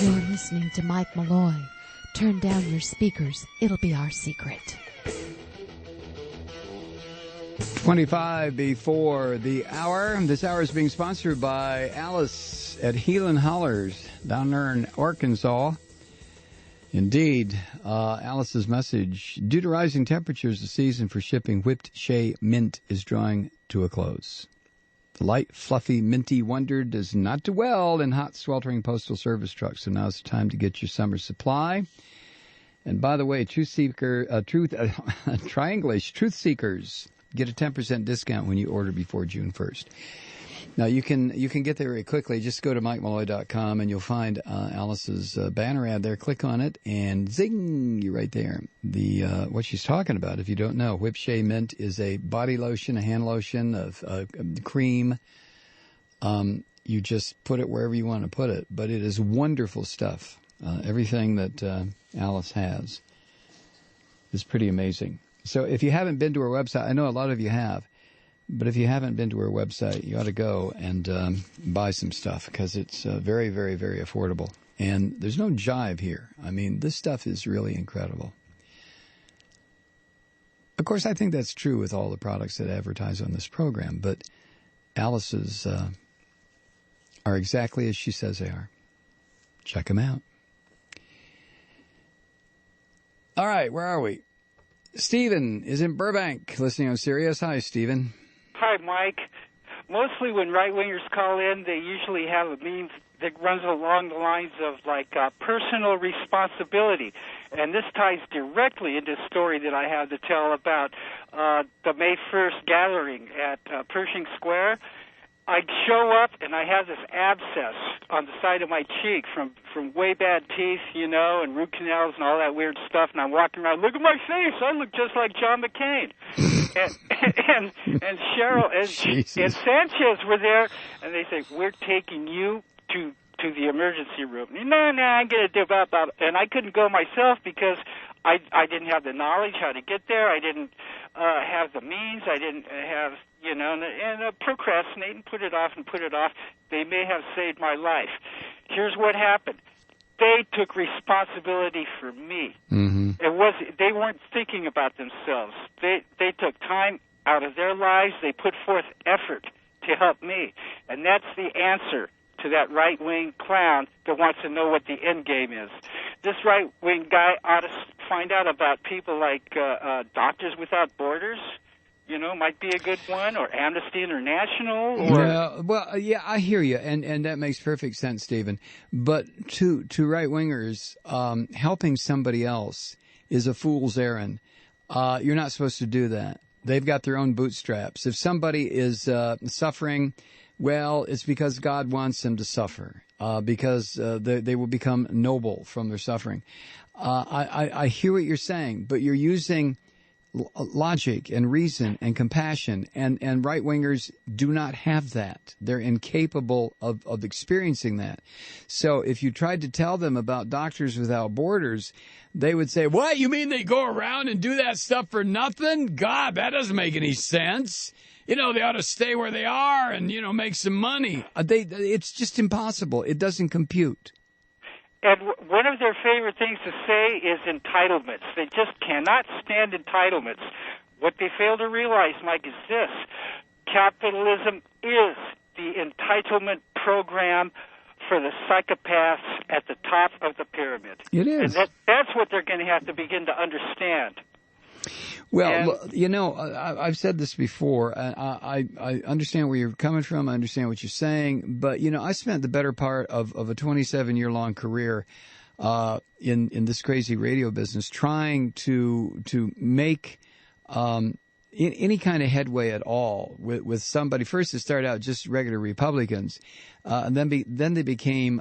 You're listening to Mike Malloy. Turn down your speakers. It'll be our secret. 25 before the hour. This hour is being sponsored by Alice at Heelan Hollers down there in Arkansas. Indeed, Alice's message: due to rising temperatures, the season for shipping whipped shea mint is drawing to a close. The light, fluffy, minty wonder does not do well in hot, sweltering postal service trucks, so now's the time to get your summer supply. And by the way, Truth Seekers get a 10% discount when you order before June 1st. Now, you can get there very quickly. Just go to MikeMalloy.com, and you'll find Alice's banner ad there. Click on it, and zing, you're right there. What she's talking about, if you don't know, Whip Shea Mint is a body lotion, a hand lotion, a cream. You just put it wherever you want to put it, but it is wonderful stuff. Everything that Alice has is pretty amazing. So if you haven't been to her website, I know a lot of you have, but if you haven't been to her website, you ought to go and buy some stuff because it's very, very, very affordable. And there's no jive here. I mean, this stuff is really incredible. Of course, I think that's true with all the products that advertise on this program, but Alice's are exactly as she says they are. Check them out. All right, where are we? Stephen is in Burbank, listening on Sirius. Hi, Stephen. Hi, Mike. Mostly when right-wingers call in, they usually have a meme that runs along the lines of, personal responsibility. And this ties directly into a story that I have to tell about the May 1st gathering at Pershing Square. I'd show up, and I have this abscess on the side of my cheek from way bad teeth, and root canals and all that weird stuff. And I'm walking around, look at my face. I look just like John McCain. and Cheryl and Sanchez were there, and they say, we're taking you to the emergency room. No, I'm going to do blah, blah. And I couldn't go myself because I didn't have the knowledge how to get there. I didn't have the means. I didn't have, and procrastinate and put it off. They may have saved my life. Here's what happened. They took responsibility for me. Mm-hmm. They weren't thinking about themselves. They took time out of their lives. They put forth effort to help me. And that's the answer to that right-wing clown that wants to know what the end game is. This right-wing guy ought to find out about people like Doctors Without Borders, might be a good one, or Amnesty International. Yeah, I hear you, and that makes perfect sense, Stephen. But to right-wingers, helping somebody else is a fool's errand. You're not supposed to do that. They've got their own bootstraps. If somebody is suffering, well, it's because God wants them to suffer, because they will become noble from their suffering. I hear what you're saying, but you're using logic and reason and compassion, and right-wingers do not have that. They're incapable of experiencing that. So if you tried to tell them about Doctors Without Borders, they would say, what, you mean they go around and do that stuff for nothing? God, that doesn't make any sense. They ought to stay where they are and, make some money. It's just impossible. It doesn't compute. And one of their favorite things to say is entitlements. They just cannot stand entitlements. What they fail to realize, Mike, is this. Capitalism is the entitlement program for the psychopaths at the top of the pyramid. It is. And that's what they're going to have to begin to understand. Well, I've said this before. I understand where you're coming from. I understand what you're saying. But, I spent the better part of a 27-year-long career in this crazy radio business trying to make any kind of headway at all with somebody. First, it started out just regular Republicans, and then they became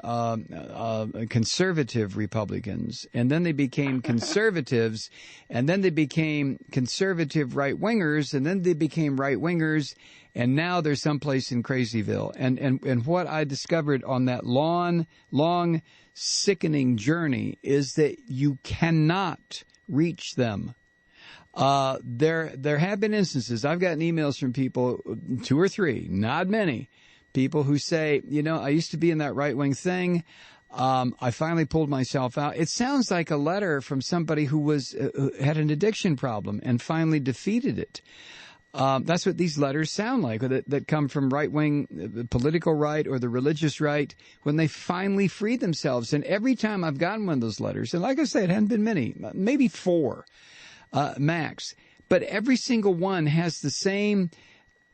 conservative Republicans, and then they became conservatives, and then they became conservative right-wingers, and then they became right-wingers, and now they're someplace in Crazyville. And what I discovered on that long, sickening journey is that you cannot reach them. There have been instances. I've gotten emails from people, 2 or 3, not many, people who say, I used to be in that right-wing thing. I finally pulled myself out. It sounds like a letter from somebody who had an addiction problem and finally defeated it. That's what these letters sound like, that come from right-wing, political right or the religious right, when they finally freed themselves. And every time I've gotten one of those letters, and like I said, it hadn't been many, maybe 4. Max, but every single one has the same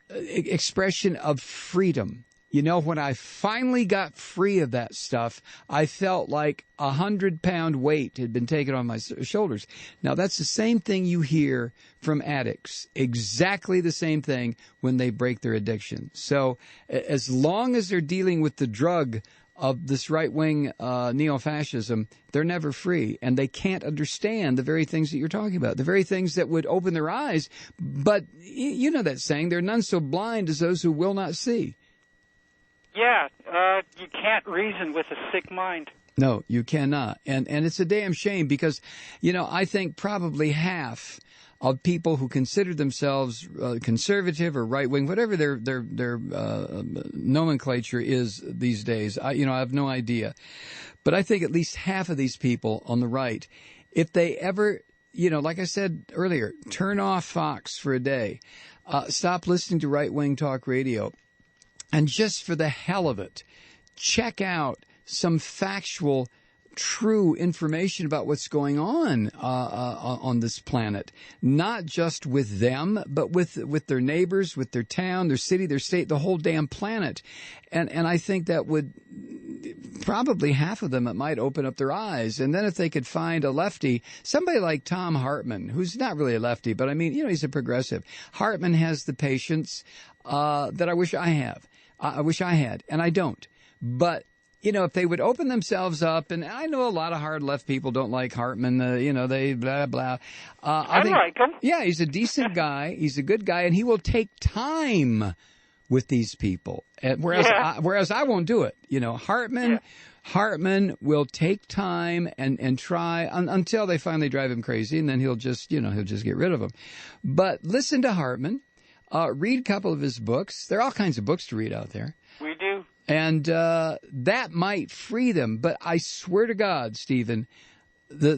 expression of freedom. When I finally got free of that stuff, I felt like 100-pound weight had been taken on my shoulders. Now, that's the same thing you hear from addicts, exactly the same thing when they break their addiction. So as long as they're dealing with the drug of this right-wing neo-fascism, they're never free, and they can't understand the very things that you're talking about, the very things that would open their eyes. But you know that saying, there are none so blind as those who will not see. Yeah, you can't reason with a sick mind. No, you cannot. And it's a damn shame because, I think probably half of people who consider themselves conservative or right-wing, whatever their nomenclature is these days, I have no idea. But I think at least half of these people on the right, if they ever, like I said earlier, turn off Fox for a day, stop listening to right-wing talk radio, and just for the hell of it, check out some factual true information about what's going on this planet, not just with them, but with their neighbors, with their town, their city, their state, the whole damn planet. And I think that would probably half of them, it might open up their eyes. And then if they could find a lefty, somebody like Thom Hartmann, who's not really a lefty, but I mean, he's a progressive. Hartmann has the patience that I wish I have. I wish I had, and I don't. But if they would open themselves up, and I know a lot of hard left people don't like Hartmann, they blah, blah. I like him. Yeah, he's a decent guy. He's a good guy, and he will take time with these people. Whereas I won't do it. Hartmann will take time and try until they finally drive him crazy, and then he'll just get rid of them. But listen to Hartmann. Read a couple of his books. There are all kinds of books to read out there. We do. And that might free them, but I swear to God, Stephen, the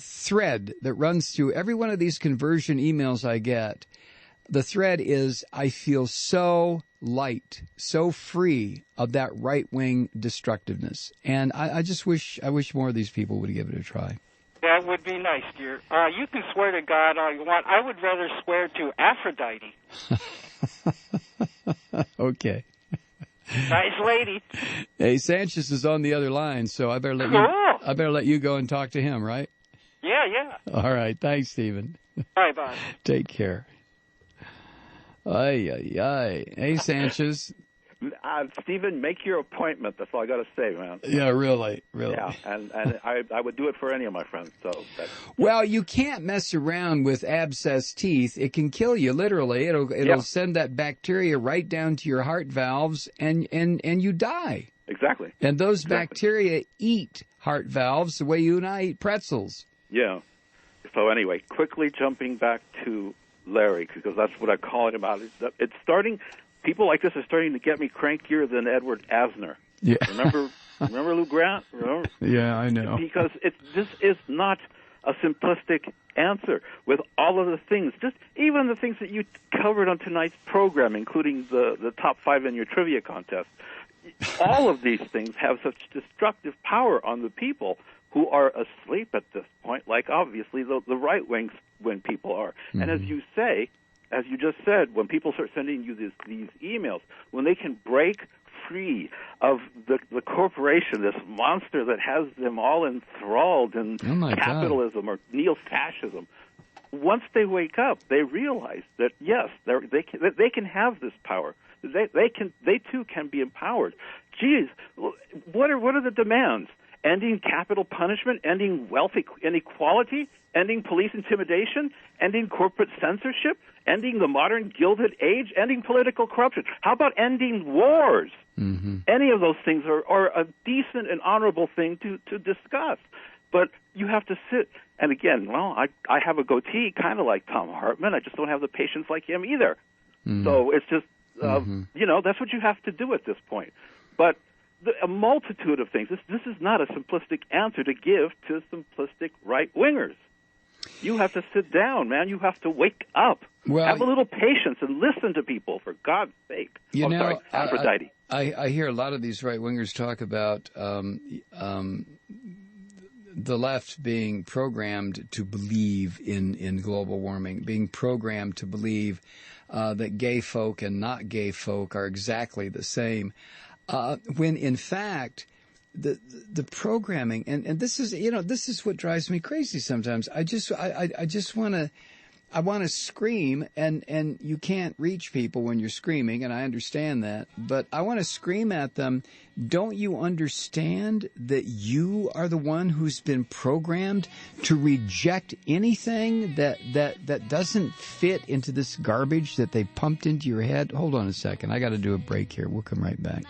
thread that runs through every one of these conversion emails I get, the thread is I feel so light, so free of that right-wing destructiveness, and I wish more of these people would give it a try. That would be nice, dear. You can swear to God all you want. I would rather swear to Aphrodite. Okay. Nice lady. Hey, Sanchez is on the other line, so I better let you go and talk to him, right? Yeah. All right. Thanks, Stephen. Bye. Take care. Ay. Hey, Sanchez. Stephen, make your appointment. That's all I got to say, man. Yeah, really. Yeah, and I would do it for any of my friends. Well, you can't mess around with abscessed teeth. It can kill you, literally. It'll send that bacteria right down to your heart valves, and you die. Exactly. And those bacteria eat heart valves the way you and I eat pretzels. Yeah. So anyway, quickly jumping back to Larry, because that's what I'm calling about. It's starting. People like this are starting to get me crankier than Edward Asner. Yeah. Remember Lou Grant? Remember? Yeah, I know. Because this is not a simplistic answer with all of the things, just even the things that you covered on tonight's program, including the top 5 in your trivia contest. All of these things have such destructive power on the people who are asleep at this point, like obviously the right-wing when people are. Mm-hmm. And as you just said, when people start sending you these emails, when they can break free of the corporation, this monster that has them all enthralled in capitalism or neo-fascism, once they wake up, they realize that yes, they can have this power. They too can be empowered. Geez, what are the demands? Ending capital punishment, ending wealth inequality, ending police intimidation, ending corporate censorship, ending the modern Gilded Age, ending political corruption. How about ending wars? Mm-hmm. Any of those things are a decent and honorable thing to discuss. But you have to sit, and again, well, I have a goatee kind of like Thom Hartmann. I just don't have the patience like him either. Mm-hmm. So it's just, that's what you have to do at this point. But a multitude of things. This is not a simplistic answer to give to simplistic right-wingers. You have to sit down, man. You have to wake up. Well, have a little patience and listen to people, for God's sake. Sorry, Aphrodite. I hear a lot of these right-wingers talk about the left being programmed to believe in global warming, being programmed to believe that gay folk and not gay folk are exactly the same. When in fact the programming and this is what drives me crazy sometimes. I just want to scream and you can't reach people when you're screaming, and I understand that, but I want to scream at them. Don't you understand that you are the one who's been programmed to reject anything that doesn't fit into this garbage that they pumped into your head? Hold on a second. I got to do a break here. We'll come right back.